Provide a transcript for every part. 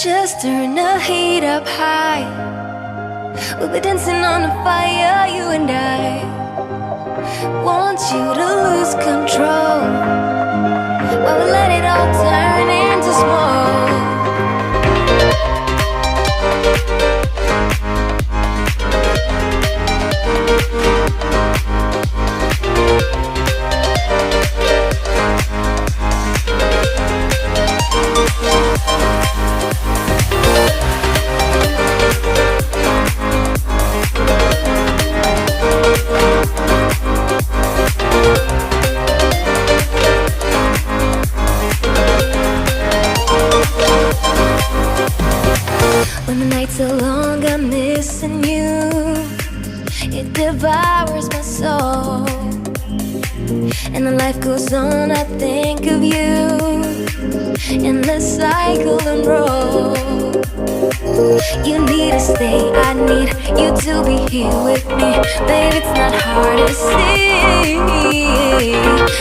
Just turn the heat up high. We'll be dancing on the fire, you and I. Want you to lose control while we let it all turn into smoke. When the nights are long, I'm missing you. It devours my soul. And the life goes on, I think of you. In the cycle and roll. You need to stay, I need you to be here with me. Baby, it's not hard to see.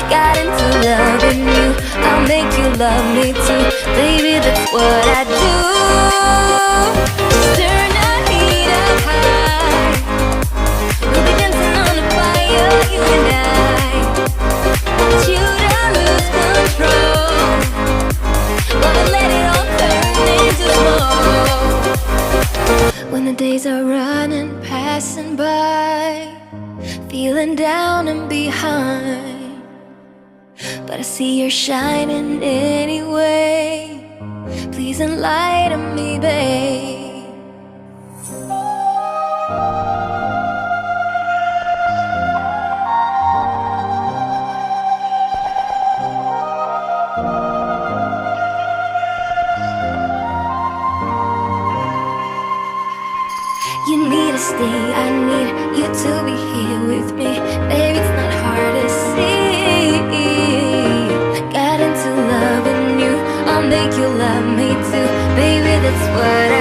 Got into loving you, I'll make you love me too. Baby, that's what I do. Just turn the heat up high. We'll be dancing on the fire, you and I. Want you to lose control while we let it all turn into smoke. When the days are running, passing by, feeling down and behind, but I see you're shining anyway. Please enlighten me, babe. You need to stay, I need you to be here with me. Baby, it's not hard to see. Got into loving you, I'll make you love me too. Baby, that's what I